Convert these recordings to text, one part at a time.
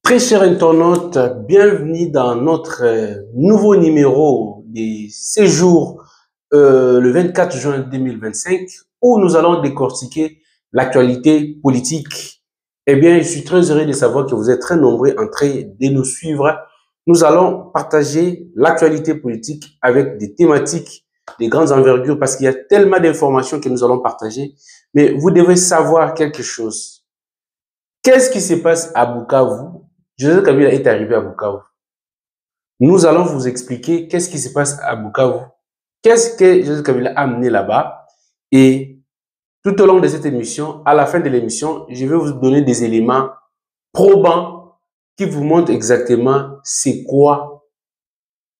Très chers internautes, bienvenue dans notre nouveau numéro des séjours le 24 juin 2025 où nous allons décortiquer l'actualité politique. Eh bien, je suis très heureux de savoir que vous êtes très nombreux en train de nous suivre. Nous allons partager l'actualité politique avec des thématiques de grandes envergures parce qu'il y a tellement d'informations que nous allons partager. Mais vous devez savoir quelque chose. Qu'est-ce qui se passe à Bukavu? Joseph Kabila est arrivé à Bukavu. Nous allons vous expliquer qu'est-ce qui se passe à Bukavu, qu'est-ce que Joseph Kabila a amené là-bas. Et tout au long de cette émission, à la fin de l'émission, je vais vous donner des éléments probants qui vous montrent exactement c'est quoi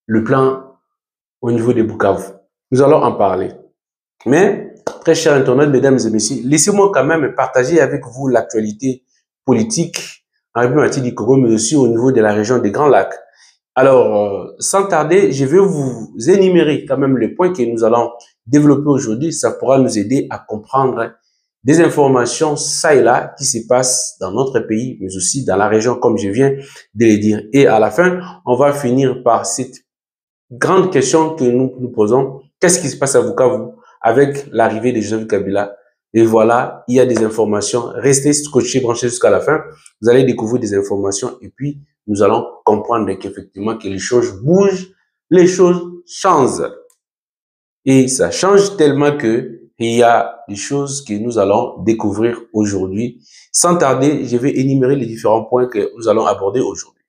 le plan au niveau de Bukavu. Nous allons en parler. Mais, très chers internautes, mesdames et messieurs, laissez-moi quand même partager avec vous l'actualité politique en République du Congo, mais aussi au niveau de la région des Grands Lacs. Alors, sans tarder, je vais vous énumérer quand même les points que nous allons développer aujourd'hui. Ça pourra nous aider à comprendre des informations ça et là qui se passent dans notre pays, mais aussi dans la région, comme je viens de le dire. Et à la fin, on va finir par cette grande question que nous nous posons. Qu'est-ce qui se passe à Bukavu avec l'arrivée de Joseph Kabila? Et voilà, il y a des informations. Restez scotchés, branchez jusqu'à la fin. Vous allez découvrir des informations et puis nous allons comprendre qu'effectivement que les choses bougent, les choses changent. Et ça change tellement que il y a des choses que nous allons découvrir aujourd'hui. Sans tarder, je vais énumérer les différents points que nous allons aborder aujourd'hui.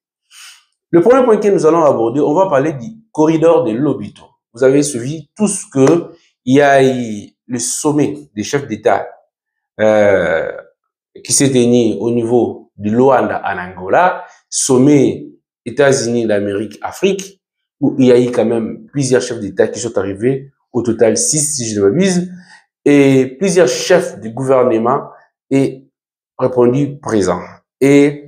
Le premier point que nous allons aborder, on va parler du corridor de Lobito. Vous avez suivi tout ce que il y a eu le sommet des chefs d'État euh, qui s'est tenu au niveau de Luanda en Angola, sommet États-Unis d'Amérique, Afrique, où il y a eu quand même plusieurs chefs d'État qui sont arrivés, au total 6 si je ne m'abuse, et plusieurs chefs du gouvernement ont répondu présent. Et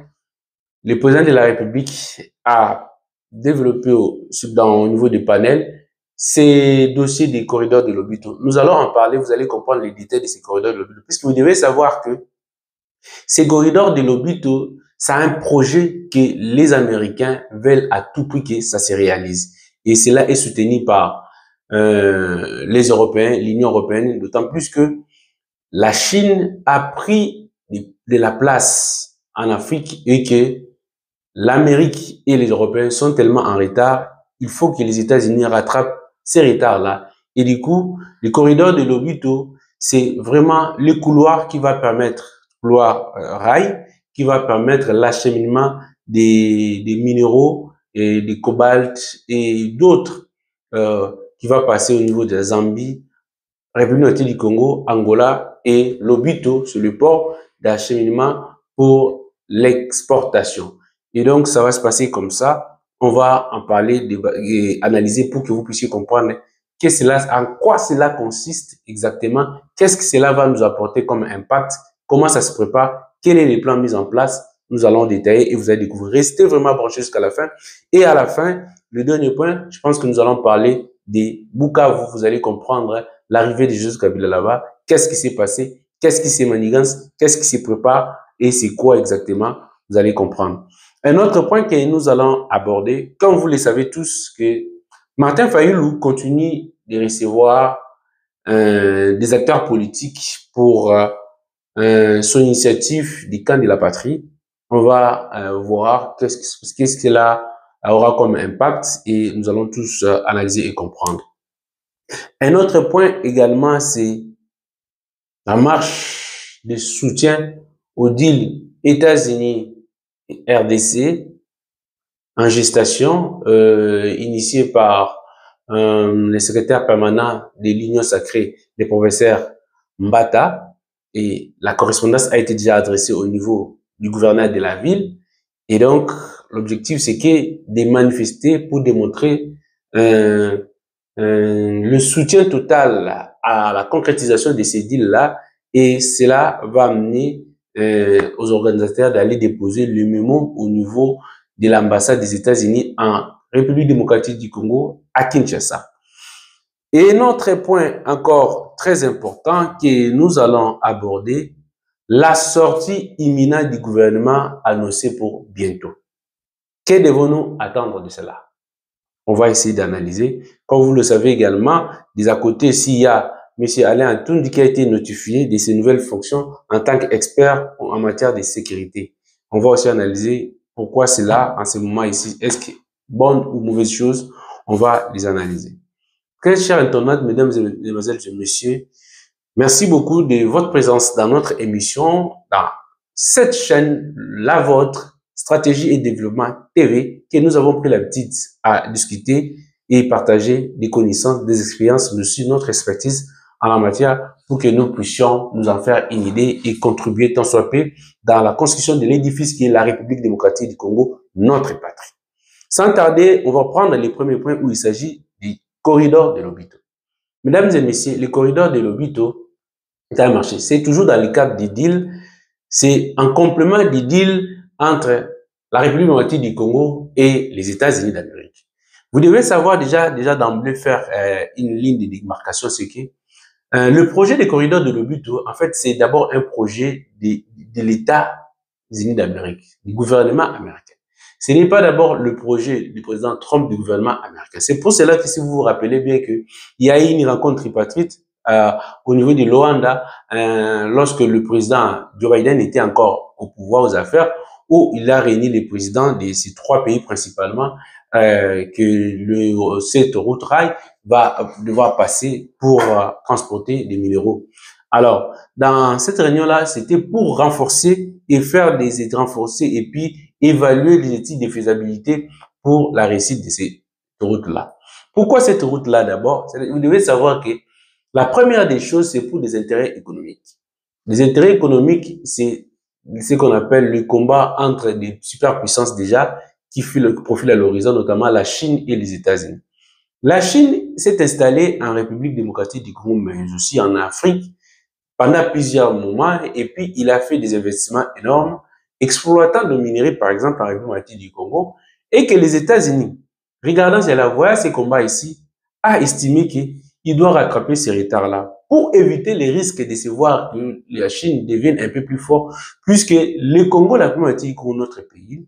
le président de la République a développé au niveau des panels ces dossiers des corridors de Lobito. Nous allons en parler, vous allez comprendre les détails de ces corridors de Lobito, puisque vous devez savoir que ces corridors de Lobito, c'est un projet que les Américains veulent à tout prix que ça se réalise. Et cela est soutenu par les Européens, l'Union européenne, d'autant plus que la Chine a pris de la place en Afrique et que l'Amérique et les Européens sont tellement en retard, il faut que les États-Unis rattrapent ces retards-là. Et du coup, le corridor de Lobito, c'est vraiment le couloir qui va permettre, couloir rail, qui va permettre l'acheminement des minéraux et des cobalt et d'autres qui va passer au niveau de la Zambie, République du Congo, Angola et Lobito, sur le port d'acheminement pour l'exportation. Et donc, ça va se passer comme ça. On va en parler, et analyser pour que vous puissiez comprendre en quoi cela consiste exactement, qu'est-ce que cela va nous apporter comme impact, comment ça se prépare, quel est le plan mis en place. Nous allons détailler et vous allez découvrir. Restez vraiment branchés jusqu'à la fin. Et à la fin, le dernier point, je pense que nous allons parler des Bukavu. Vous allez comprendre l'arrivée de Joseph Kabila là-bas, qu'est-ce qui s'est passé, qu'est-ce qui s'est manigance, qu'est-ce qui se prépare et c'est quoi exactement, vous allez comprendre. Un autre point que nous allons aborder, comme vous le savez tous, que Martin Fayulu continue de recevoir des acteurs politiques pour son initiative du camp de la patrie. On va voir qu'est-ce que cela aura comme impact et nous allons tous analyser et comprendre. Un autre point également, c'est la marche de soutien au deal États-Unis et RDC en gestation, initié par le secrétaire permanent de l'Union sacrée, le professeur Mbata. Et la correspondance a été déjà adressée au niveau du gouverneur de la ville. Et donc, l'objectif, c'est que de manifester pour démontrer le soutien total à la concrétisation de ces deals-là, et cela va amener aux organisateurs d'aller déposer le mémo au niveau de l'ambassade des États-Unis en République démocratique du Congo à Kinshasa. Et un autre point encore très important que nous allons aborder, la sortie imminente du gouvernement annoncée pour bientôt. Que devons-nous attendre de cela? On va essayer d'analyser. Comme vous le savez également, des à côté, s'il y a M. Alain Antoun qui a été notifié de ses nouvelles fonctions en tant qu'expert en matière de sécurité. On va aussi analyser pourquoi c'est là, en ce moment ici. Est-ce que bonne ou mauvaise chose? On va les analyser. Très chers internautes, mesdames et mesdemoiselles et messieurs, merci beaucoup de votre présence dans notre émission, dans cette chaîne, la vôtre, Stratégie et Développement TV, que nous avons pris l'habitude à discuter et partager des connaissances, des expériences, mais aussi notre expertise en la matière pour que nous puissions nous en faire une idée et contribuer tant soit peu dans la construction de l'édifice qui est la République démocratique du Congo, notre patrie. Sans tarder, on va prendre les premiers points où il s'agit du corridor de Lobito. Mesdames et messieurs, le corridor de Lobito est un marché. C'est toujours dans le cadre des deals. C'est un complément des deals entre la République démocratique du Congo et les États-Unis d'Amérique. Vous devez savoir déjà d'emblée faire une ligne de démarcation, c'est que le projet des corridors de Lobito, en fait, c'est d'abord un projet de l'État-Unis d'Amérique, du gouvernement américain. Ce n'est pas d'abord le projet du président Trump du gouvernement américain. C'est pour cela que si vous vous rappelez bien qu'il y a eu une rencontre tripartite au niveau de Luanda lorsque le président Joe Biden était encore au pouvoir aux affaires, où il a réuni les présidents de ces trois pays principalement que cette route rail va devoir passer pour transporter des minéraux. Alors, dans cette réunion-là, c'était pour renforcer et faire des renforcer et puis évaluer les études de faisabilité pour la réussite de cette route-là. Pourquoi cette route-là d'abord? Vous devez savoir que la première des choses, c'est pour des intérêts économiques. Les intérêts économiques, c'est ce qu'on appelle le combat entre des superpuissances déjà qui profilent à l'horizon, notamment la Chine et les États-Unis. La Chine s'est installée en République démocratique du Congo, mais aussi en Afrique, pendant plusieurs moments, et puis il a fait des investissements énormes, exploitant le minerai, par exemple, en République démocratique du Congo, et que les États-Unis, regardant si elle a voyé ces combats ici, a estimé qu'il doit rattraper ces retards-là pour éviter les risques de se voir que la Chine devienne un peu plus fort, puisque le Congo, la République démocratique du Congo, notre pays,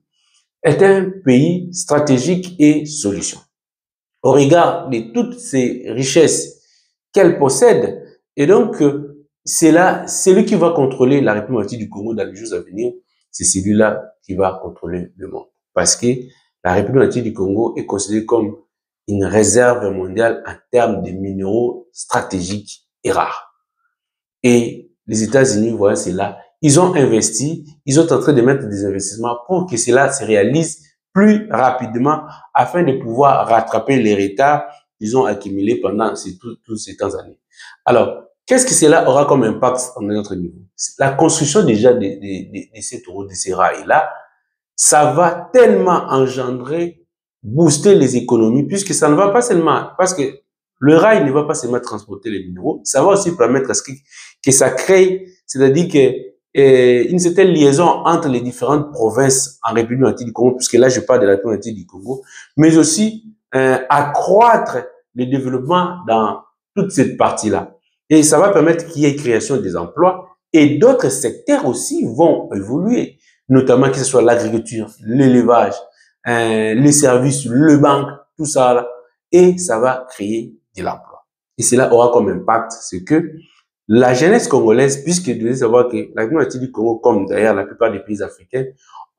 est un pays stratégique et solution. Au regard de toutes ces richesses qu'elle possède, et donc c'est là, celui qui va contrôler la République démocratique du Congo dans les jours à venir, c'est celui-là qui va contrôler le monde. Parce que la République démocratique du Congo est considérée comme une réserve mondiale en termes de minéraux stratégiques et rares. Et les États-Unis, voilà, c'est là. Ils ont investi, ils sont en train de mettre des investissements pour que cela se réalise plus rapidement afin de pouvoir rattraper les retards qu'ils ont accumulés pendant tous ces temps années. Alors, qu'est-ce que cela aura comme impact à notre niveau? La construction déjà de cette route, de ces rails-là, ça va tellement engendrer, booster les économies, puisque ça ne va pas seulement, parce que le rail ne va pas seulement transporter les minéraux, ça va aussi permettre à ce que ça crée, c'est-à-dire que une certaine liaison entre les différentes provinces en République démocratique du Congo, puisque là je parle de la République démocratique du Congo, mais aussi accroître le développement dans toute cette partie-là. Et ça va permettre qu'il y ait création des emplois et d'autres secteurs aussi vont évoluer, notamment que ce soit l'agriculture, l'élevage, les services, le banque, tout ça là, et ça va créer de l'emploi. Et cela aura comme impact ce que la jeunesse congolaise, puisque vous devez savoir que la République du Congo, comme d'ailleurs la plupart des pays africains,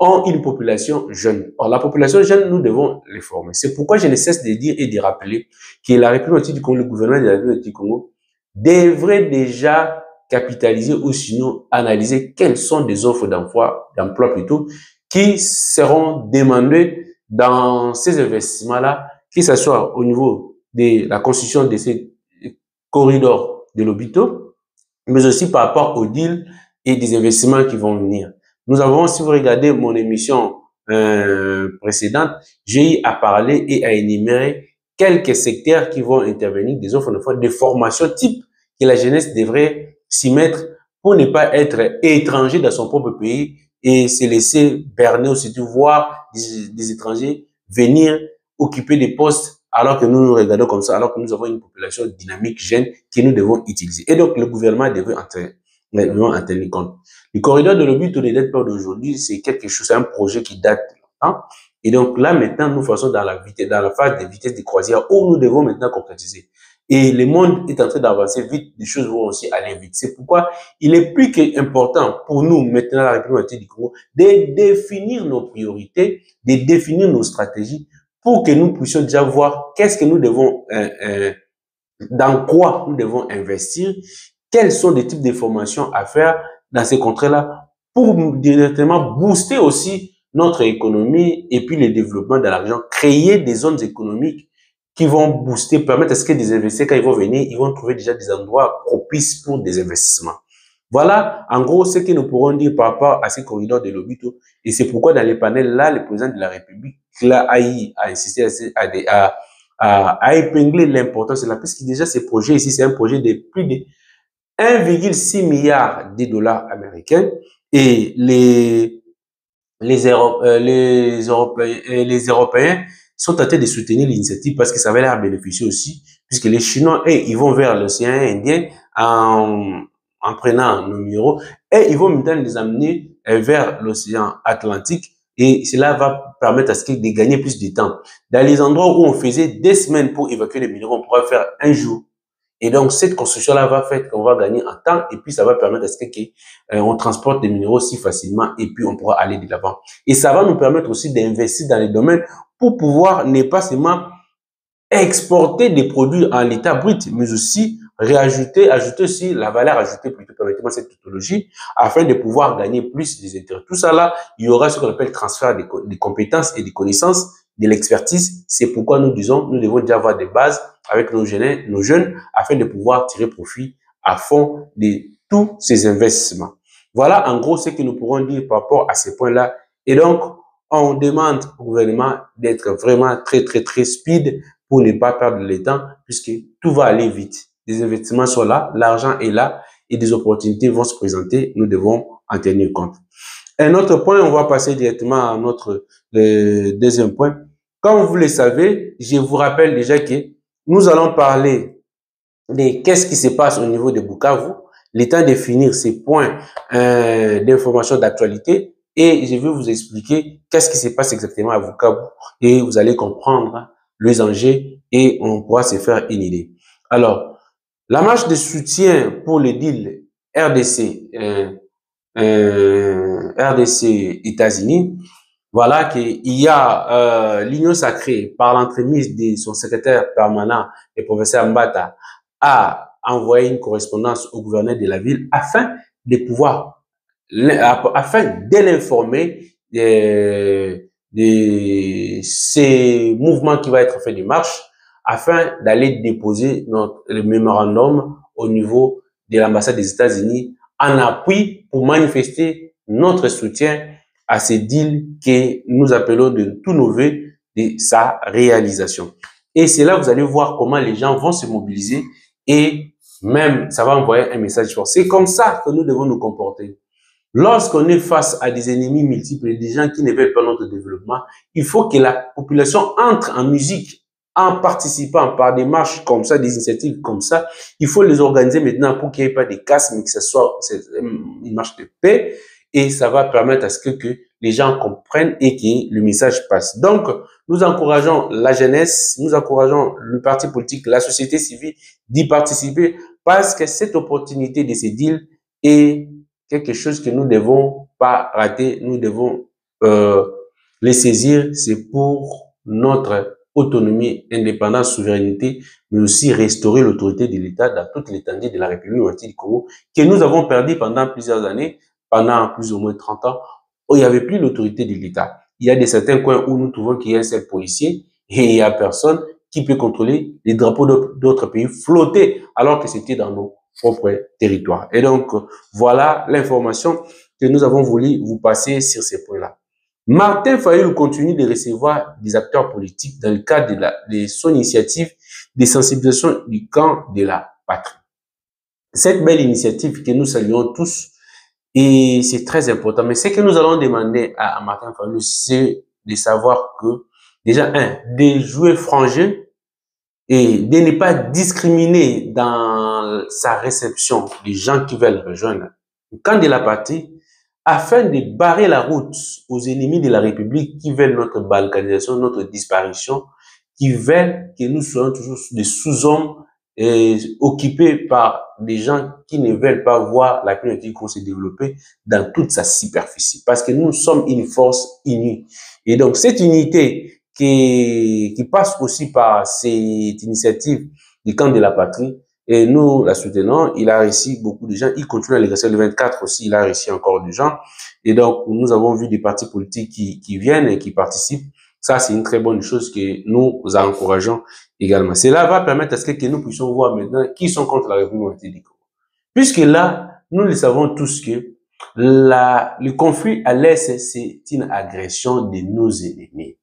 ont une population jeune. Or, la population jeune, nous devons les former. C'est pourquoi je ne cesse de dire et de rappeler que la République du Congo, le gouvernement de la République du Congo, devrait déjà capitaliser ou sinon analyser quelles sont des offres d'emploi plutôt, qui seront demandées dans ces investissements-là, que ce soit au niveau de la construction de ces corridors de l'hôpital, mais aussi par rapport aux deals et des investissements qui vont venir. Nous avons, si vous regardez mon émission précédente, j'ai eu à parler et à énumérer quelques secteurs qui vont intervenir, des offres d'emploi, des formations type que la jeunesse devrait s'y mettre pour ne pas être étranger dans son propre pays et se laisser berner ou surtout voir des étrangers venir occuper des postes alors que nous nous regardons comme ça, alors que nous avons une population dynamique, jeune, que nous devons utiliser. Et donc, le gouvernement devrait mais devons en tenir compte. Le corridor de Lobito ne date pas d'aujourd'hui, c'est quelque chose, c'est un projet qui date de longtemps. Et donc là, maintenant, nous faisons dans la phase de vitesse de croisière où nous devons maintenant concrétiser. Et le monde est en train d'avancer vite, les choses vont aussi aller vite. C'est pourquoi il est plus qu'important pour nous, maintenant, la République du Congo, de définir nos priorités, de définir nos stratégies pour que nous puissions déjà voir qu'est-ce que nous devons, dans quoi nous devons investir, quels sont les types de formations à faire dans ces contrées-là pour directement booster aussi notre économie et puis le développement de la région, créer des zones économiques qui vont booster, permettre à ce que des investisseurs, quand ils vont venir, ils vont trouver déjà des endroits propices pour des investissements. Voilà, en gros, ce que nous pourrons dire par rapport à ces corridors de Lobito. Et c'est pourquoi dans les panels là, le président de la République, là, a insisté à épingler l'importance de la, parce que déjà, ces projets ici, c'est un projet de plus de 1,6 milliard de dollars américains. Et les Européens sont tentés de soutenir l'initiative parce que ça va leur bénéficier aussi, puisque les Chinois, ils vont vers l'océan Indien en prenant nos minéraux et ils vont maintenant les amener vers l'océan Atlantique et cela va permettre à ce qu'ils de gagner plus de temps. Dans les endroits où on faisait des semaines pour évacuer les minéraux, on pourra faire un jour. Et donc, cette construction-là va faire qu'on va gagner en temps et puis ça va permettre à ce qu'on transporte des minéraux si facilement et puis on pourra aller de l'avant. Et ça va nous permettre aussi d'investir dans les domaines pour pouvoir ne pas seulement exporter des produits en l'état brut, mais aussi ajouter aussi la valeur ajoutée, plutôt permettez-moi cette technologie, afin de pouvoir gagner plus des intérêts. Tout ça là, il y aura ce qu'on appelle transfert des compétences et des connaissances, de l'expertise. C'est pourquoi nous disons, nous devons déjà avoir des bases avec nos jeunes, afin de pouvoir tirer profit à fond de tous ces investissements. Voilà en gros ce que nous pourrons dire par rapport à ces points-là. Et donc, on demande au gouvernement d'être vraiment très speed pour ne pas perdre le temps, puisque tout va aller vite. Les investissements sont là, l'argent est là et des opportunités vont se présenter. Nous devons en tenir compte. Un autre point, on va passer directement à notre deuxième point. Comme vous le savez, je vous rappelle déjà que nous allons parler de qu'est-ce qui se passe au niveau de Bukavu, le temps de finir ces points d'information d'actualité et je vais vous expliquer qu'est-ce qui se passe exactement à Bukavu et vous allez comprendre les enjeux et on pourra se faire une idée. Alors, la marche de soutien pour le deal RDC, RDC États-Unis, voilà qu'il y a l'Union sacrée par l'entremise de son secrétaire permanent, le professeur Mbata, a envoyé une correspondance au gouverneur de la ville afin de pouvoir, afin de l'informer de ces mouvements qui va être fait de marche, afin d'aller déposer le mémorandum au niveau de l'ambassade des États-Unis en appui pour manifester notre soutien à ces deals que nous appelons de tous nos vœux de sa réalisation. Et c'est là que vous allez voir comment les gens vont se mobiliser et même ça va envoyer un message fort. C'est comme ça que nous devons nous comporter. Lorsqu'on est face à des ennemis multiples, des gens qui ne veulent pas notre développement, il faut que la population entre en musique en participant par des marches comme ça, des initiatives comme ça. Il faut les organiser maintenant pour qu'il n'y ait pas de casse, mais que ce soit une marche de paix. Et ça va permettre à ce que les gens comprennent et que le message passe. Donc, nous encourageons la jeunesse, nous encourageons le parti politique, la société civile d'y participer parce que cette opportunité de ces deals est quelque chose que nous ne devons pas rater, nous devons les saisir, c'est pour notre autonomie, indépendance, souveraineté, mais aussi restaurer l'autorité de l'État dans toute l'étendue de la République démocratique du Congo, que nous avons perdu pendant plusieurs années, pendant plus ou moins 30 ans, où il n'y avait plus l'autorité de l'État. Il y a des certains coins où nous trouvons qu'il y a un seul policier et il n'y a personne qui peut contrôler les drapeaux d'autres pays flotter alors que c'était dans nos propres territoires. Et donc, voilà l'information que nous avons voulu vous passer sur ces points-là. Martin Fayulu continue de recevoir des acteurs politiques dans le cadre de son initiative de sensibilisation du camp de la patrie. Cette belle initiative que nous saluons tous, et c'est très important, mais ce que nous allons demander à Martin Fayulu, c'est de savoir que, déjà, de jouer franc jeu et de ne pas discriminer dans sa réception les gens qui veulent rejoindre camp de la patrie, afin de barrer la route aux ennemis de la République qui veulent notre balkanisation, notre disparition, qui veulent que nous soyons toujours des sous-hommes occupés par des gens qui ne veulent pas voir la communauté se développer dans toute sa superficie. Parce que nous sommes une force unie. Et donc, cette unité qui passe aussi par cette initiative du camp de la patrie, et nous la soutenons. Il a réussi beaucoup de gens. Il continue à l'exercer. Le 24 aussi, il a réussi encore des gens. Et donc, nous avons vu des partis politiques qui viennent et qui participent. Ça, c'est une très bonne chose que nous encourageons également. Cela va permettre à ce que nous puissions voir maintenant qui sont contre la République du Congo. Puisque là, nous le savons tous que le conflit à l'Est, c'est une agression de nos ennemis.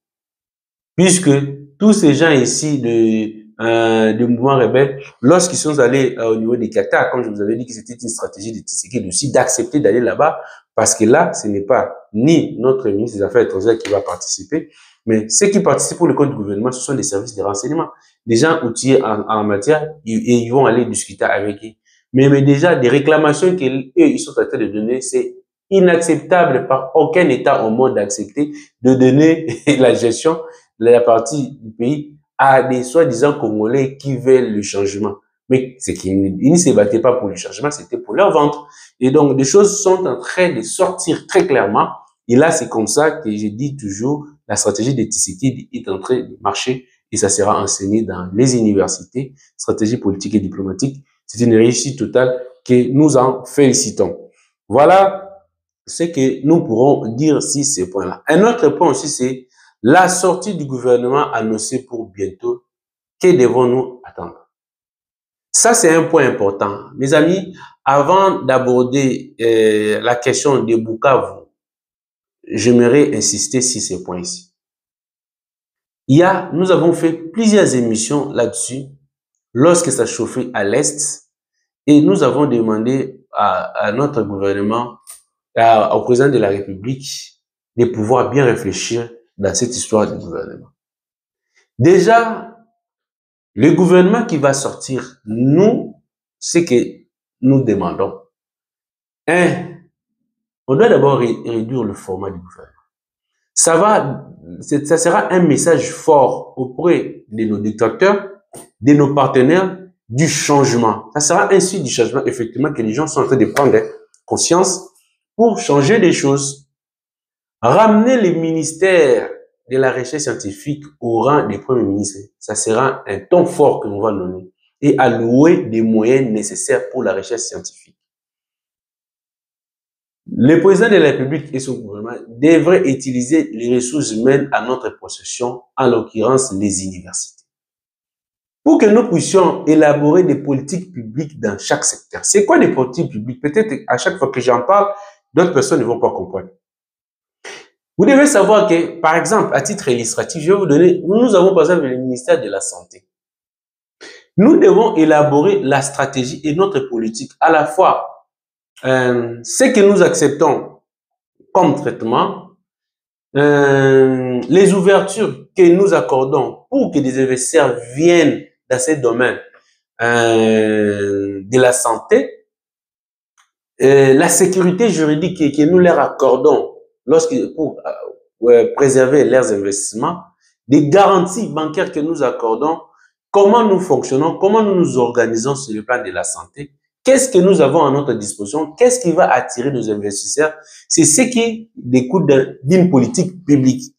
Puisque tous ces gens ici de mouvements rebelles, lorsqu'ils sont allés au niveau des Qatar, comme je vous avais dit que c'était une stratégie de Tshisekedi aussi d'accepter d'aller là-bas, parce que là, ce n'est pas ni notre ministre des Affaires étrangères qui va participer, mais ceux qui participent pour le compte du gouvernement, ce sont des services de renseignement, des gens outillés en matière, et ils vont aller discuter avec eux. Mais déjà, des réclamations qu'ils sont en train de donner, c'est inacceptable par aucun État au monde d'accepter de donner la gestion de la partie du pays à des soi-disant Congolais qui veulent le changement. Mais c'est qu'ils ne se battaient pas pour le changement, c'était pour leur ventre. Et donc, des choses sont en train de sortir très clairement. Et là, c'est comme ça que je dis toujours, la stratégie de Tshisekedi est en train de marcher et ça sera enseigné dans les universités, stratégie politique et diplomatique. C'est une réussite totale que nous en félicitons. Voilà ce que nous pourrons dire sur ces points-là. Un autre point aussi, c'est la sortie du gouvernement annoncée pour bientôt. Que devons-nous attendre? Ça, c'est un point important. Mes amis, avant d'aborder la question de Bukavu, j'aimerais insister sur ces points-ci. Nous avons fait plusieurs émissions là-dessus lorsque ça chauffait à l'Est et nous avons demandé à notre gouvernement, au président de la République, de pouvoir bien réfléchir dans cette histoire du gouvernement. Déjà, le gouvernement qui va sortir, nous, ce que nous demandons, on doit d'abord réduire le format du gouvernement. Ça sera un message fort auprès de nos dictateurs, de nos partenaires, du changement. Ça sera ainsi du changement, effectivement, que les gens sont en train de prendre conscience pour changer les choses. Ramener les ministères de la recherche scientifique au rang des premiers ministres, ça sera un ton fort que nous va donner et allouer des moyens nécessaires pour la recherche scientifique. Le président de la République et son gouvernement devraient utiliser les ressources humaines à notre possession, en l'occurrence les universités, pour que nous puissions élaborer des politiques publiques dans chaque secteur. C'est quoi des politiques publiques? Peut-être à chaque fois que j'en parle, d'autres personnes ne vont pas comprendre. Vous devez savoir que, par exemple, à titre illustratif, je vais vous donner, nous avons par exemple le ministère de la Santé. Nous devons élaborer la stratégie et notre politique, à la fois ce que nous acceptons comme traitement, les ouvertures que nous accordons pour que des investisseurs viennent dans ces domaines de la santé, la sécurité juridique que nous leur accordons pour préserver leurs investissements, des garanties bancaires que nous accordons, comment nous fonctionnons, comment nous nous organisons sur le plan de la santé, qu'est-ce que nous avons à notre disposition, qu'est-ce qui va attirer nos investisseurs, c'est ce qui découle d'une politique publique.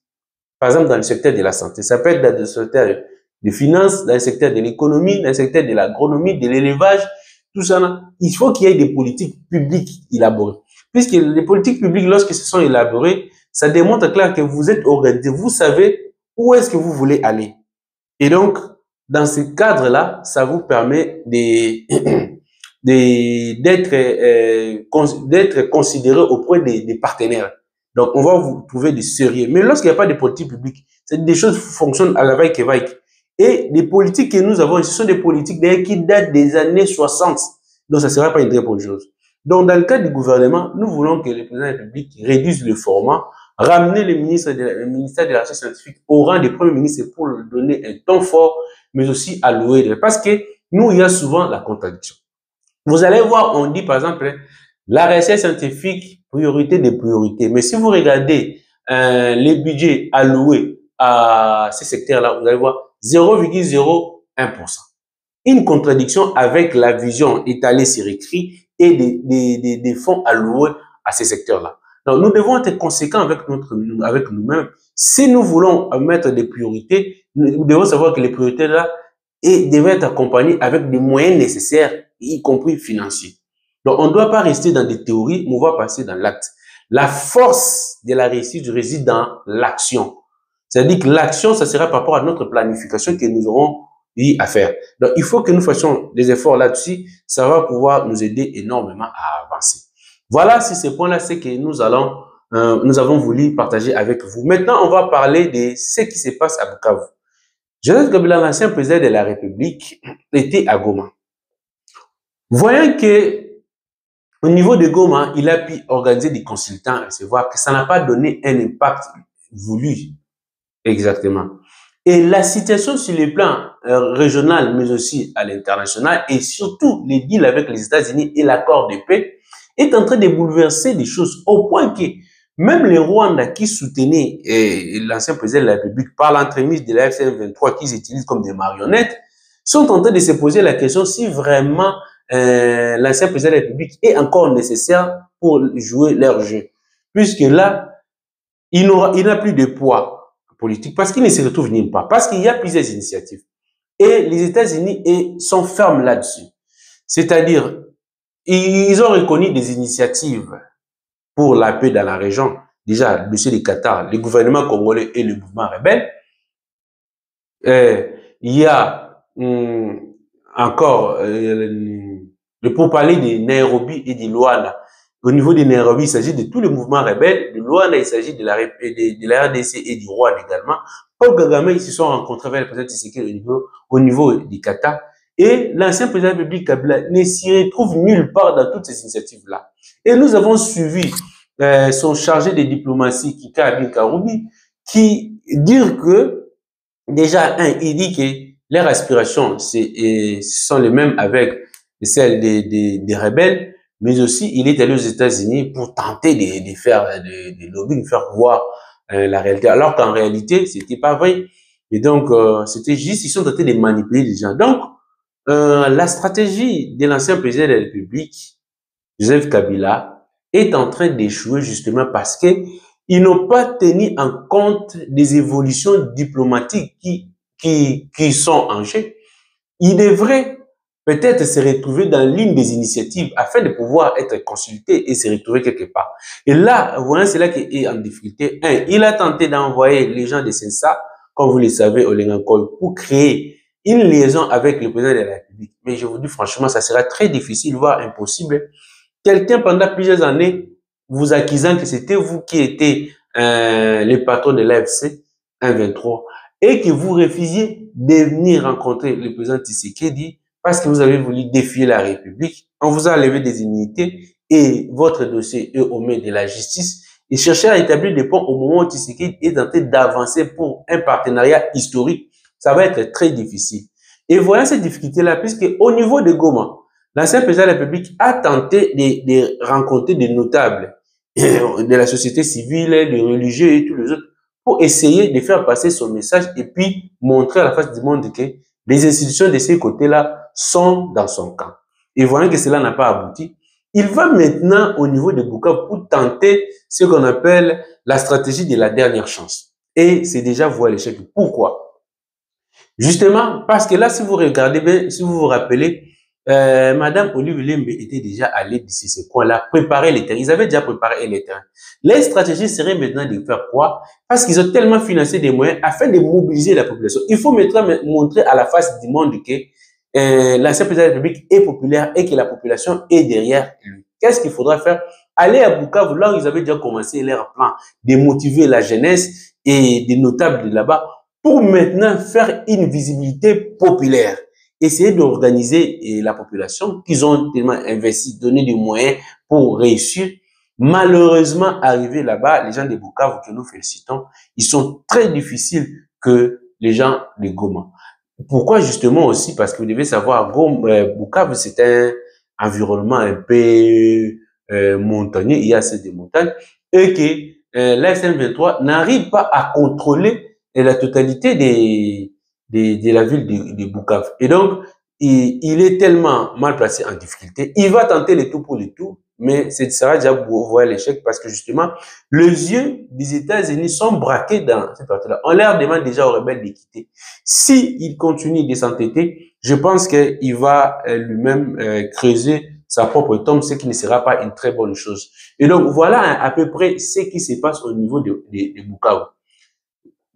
Par exemple, dans le secteur de la santé, ça peut être dans le secteur des finances, dans le secteur de l'économie, dans le secteur de l'agronomie, de l'élevage, tout ça. Il faut qu'il y ait des politiques publiques élaborées. Puisque les politiques publiques, lorsqu'elles se sont élaborées, ça démontre clair que vous êtes organisé, vous savez où est-ce que vous voulez aller. Et donc, dans ce cadre-là, ça vous permet d'être considéré auprès des partenaires. Donc, on va vous trouver des sérieux. Mais lorsqu'il n'y a pas de politique publique, c'est des choses qui fonctionnent à la vaille-que-vaille. Et les politiques que nous avons, ce sont des politiques qui datent des années 60. Donc, ça ne sera pas une très bonne chose. Donc, dans le cadre du gouvernement, nous voulons que le président de la République réduise le format, ramener le ministère de la Recherche scientifique au rang des premiers ministres pour leur donner un ton fort, mais aussi allouer. Parce que nous, il y a souvent la contradiction. Vous allez voir, on dit par exemple, La recherche scientifique, priorité des priorités. Mais si vous regardez les budgets alloués à ces secteurs-là, vous allez voir 0,01%. Une contradiction avec la vision étalée sur écrit et des fonds alloués à ces secteurs-là. Donc, nous devons être conséquents avec nous-mêmes. Si nous voulons mettre des priorités, nous devons savoir que les priorités-là devaient être accompagnées avec des moyens nécessaires, y compris financiers. Donc, on ne doit pas rester dans des théories, mais on va passer dans l'acte. La force de la réussite réside dans l'action. C'est-à-dire que l'action, ça sera par rapport à notre planification que nous aurons eu à faire. Donc, il faut que nous fassions des efforts là-dessus. Ça va pouvoir nous aider énormément à avancer. Voilà, sur ces points-là, c'est que nous avons voulu partager avec vous. Maintenant, on va parler de ce qui se passe à Bukavu. Joseph Kabila, l'ancien président de la République, était à Goma. Voyant que au niveau de Goma, il a pu organiser des consultants et se voir que ça n'a pas donné un impact voulu exactement. Et la situation sur le plan régional, mais aussi à l'international, et surtout les deals avec les États-Unis et l'accord de paix, est en train de bouleverser des choses au point que même les Rwandais qui soutenaient l'ancien président de la République par l'entremise de la FCN23 qu'ils utilisent comme des marionnettes, sont en train de se poser la question si vraiment l'ancien président de la République est encore nécessaire pour jouer leur jeu. Puisque là, il n'a plus de poids politique parce qu'il ne se retrouve nulle part, parce qu'il y a plusieurs initiatives. Et les États-Unis sont fermes là-dessus. C'est-à-dire, ils ont reconnu des initiatives pour la paix dans la région. Déjà, le dossier du Qatar, le gouvernement congolais et le mouvement rebelle. Il y a encore pour parler de Nairobi et de Luanda. Au niveau de Nairobi, il s'agit de tout le mouvement rebelle. De Luanda, il s'agit de la RDC et du Rwanda également. Paul Kagame, ils se sont rencontrés avec le président Tshisekedi au niveau du Qatar. Et l'ancien président de la République Kabila ne s'y retrouve nulle part dans toutes ces initiatives-là. Et nous avons suivi son chargé de diplomatie, Kika Abin Karoubi, qui dit que, déjà, il dit que leurs aspirations sont les mêmes avec celles des rebelles, mais aussi il est allé aux États-Unis pour tenter de faire des lobbying, faire voir la réalité, alors qu'en réalité, c'était pas vrai. Et donc, c'était juste, ils sont tentés de manipuler les gens. Donc, la stratégie de l'ancien président de la République, Joseph Kabila, est en train d'échouer justement parce que ils n'ont pas tenu en compte des évolutions diplomatiques qui sont en jeu. Ils devraient peut-être se retrouver dans l'une des initiatives afin de pouvoir être consultés et se retrouver quelque part. Et là, voyons, c'est là qu'il est en difficulté. Il a tenté d'envoyer les gens de Sensa, comme vous le savez, au Lengankol, pour créer une liaison avec le président de la République. Mais je vous dis franchement, ça sera très difficile, voire impossible. Quelqu'un, pendant plusieurs années, vous accusant que c'était vous qui étiez le patron de l'AFC 1-23 et que vous refusiez de venir rencontrer le président Tshisekedi parce que vous avez voulu défier la République, on vous a enlevé des immunités et votre dossier est aux mains de la justice et chercher à établir des ponts au moment où Tshisekedi est en train d'avancer pour un partenariat historique, ça va être très difficile. Et voyant cette difficulté-là, puisque au niveau de Goma, l'ancien président de la République a tenté de rencontrer des notables de la société civile, des religieux et tous les autres pour essayer de faire passer son message et puis montrer à la face du monde que les institutions de ces côtés-là sont dans son camp. Et voyant que cela n'a pas abouti, il va maintenant au niveau de Bukavu pour tenter ce qu'on appelle la stratégie de la dernière chance. Et c'est déjà voir l'échec. Pourquoi? Justement, parce que là, si vous regardez bien, si vous vous rappelez, Madame Olive Lembe était déjà allée d'ici ce coin-là, préparer les terrains. Ils avaient déjà préparé les terrains. Les stratégies seraient maintenant de faire quoi? Parce qu'ils ont tellement financé des moyens afin de mobiliser la population. Il faut maintenant montrer à la face du monde que l'ancien président de la République est populaire et que la population est derrière lui. Qu'est-ce qu'il faudra faire? Aller à Bukavu, là où ils avaient déjà commencé leur plan, de motiver la jeunesse et des notables de là-bas pour maintenant faire une visibilité populaire. Essayer d'organiser la population qu'ils ont tellement investi, donné des moyens pour réussir. Malheureusement, arrivé là-bas, les gens de Bukavu que nous félicitons, ils sont très difficiles que les gens de Goma. Pourquoi justement aussi? Parce que vous devez savoir, Bukavu, c'est un environnement un peu montagneux, il y a assez de montagnes, et que l'ASM 23 n'arrive pas à contrôler la totalité de la ville de Bukavu. Et donc, il est tellement mal placé en difficulté. Il va tenter le tout pour le tout, mais ce sera déjà voir l'échec parce que justement, les yeux des États-Unis sont braqués dans cette partie-là. On leur demande déjà aux rebelles de quitter. S'il continue de s'entêter, je pense qu'il va lui-même creuser sa propre tombe, ce qui ne sera pas une très bonne chose. Et donc, voilà à peu près ce qui se passe au niveau de Bukavu.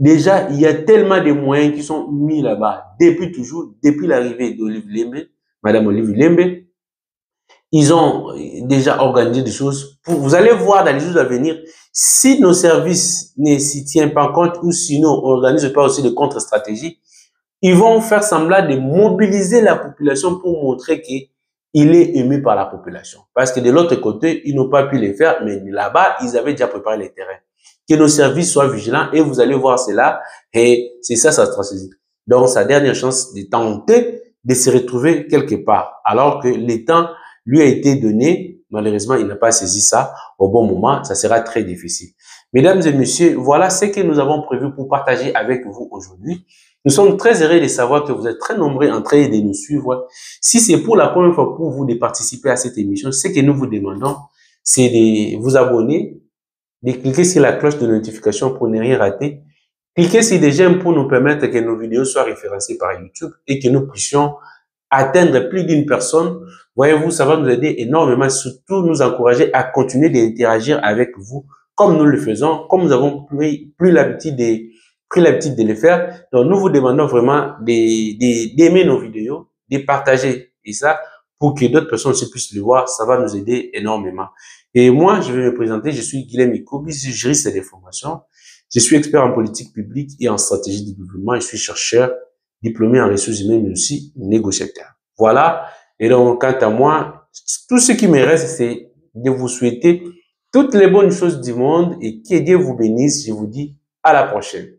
Déjà, il y a tellement de moyens qui sont mis là-bas depuis toujours, depuis l'arrivée d'Olive Lembe, Madame Olive Lembe. Ils ont déjà organisé des choses. Vous allez voir dans les jours à venir, si nos services ne s'y tiennent pas compte ou sinon on n'organise pas aussi de contre-stratégies, ils vont faire semblant de mobiliser la population pour montrer qu'il est aimé par la population. Parce que de l'autre côté, ils n'ont pas pu le faire, mais là-bas, ils avaient déjà préparé les terrains. Que nos services soient vigilants et vous allez voir cela et c'est ça sa stratégie. Donc, sa dernière chance de tenter de se retrouver quelque part. Alors que le temps lui a été donné, malheureusement, il n'a pas saisi ça au bon moment, ça sera très difficile. Mesdames et messieurs, voilà ce que nous avons prévu pour partager avec vous aujourd'hui. Nous sommes très heureux de savoir que vous êtes très nombreux en train de nous suivre. Si c'est pour la première fois pour vous de participer à cette émission, ce que nous vous demandons, c'est de vous abonner, de cliquer sur la cloche de notification pour ne rien rater. Cliquez sur des j'aime pour nous permettre que nos vidéos soient référencées par YouTube et que nous puissions atteindre plus d'une personne. Voyez-vous, ça va nous aider énormément, surtout nous encourager à continuer d'interagir avec vous comme nous le faisons, comme nous avons pris l'habitude de le faire. Donc, nous vous demandons vraiment d'aimer nos vidéos, de partager et ça pour que d'autres personnes aussi puissent le voir. Ça va nous aider énormément. Et moi, je vais me présenter. Je suis Guilhem Ikobi, je suis juriste des formations. Je suis expert en politique publique et en stratégie de développement. Je suis chercheur, diplômé en ressources humaines, mais aussi négociateur. Voilà. Et donc, quant à moi, tout ce qui me reste, c'est de vous souhaiter toutes les bonnes choses du monde et que Dieu vous bénisse. Je vous dis à la prochaine.